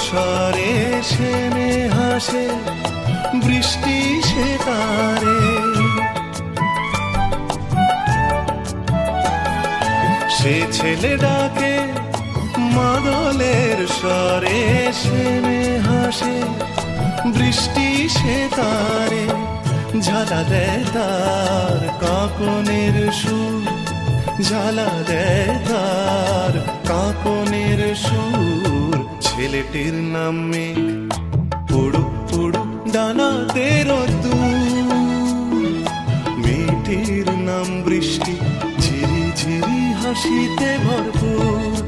স্বরে সেনে হাসে বৃষ্টি সে তারে। সে ছেলে ডাকে মাদলের স্বরে সেনে হাসে বৃষ্টি সে তারে। ঝালা দেয় তার কাঁকনের সুর, ঝালা দেয় তার কাঁকনের সুর। ছেলেটির নাম মেঘ, উড়ুক উড়ুক ডানাতে রোদ্দুর। মেয়েটির নাম বৃষ্টি, ঝিরি ঝিরি হাসিতে ভরপুর।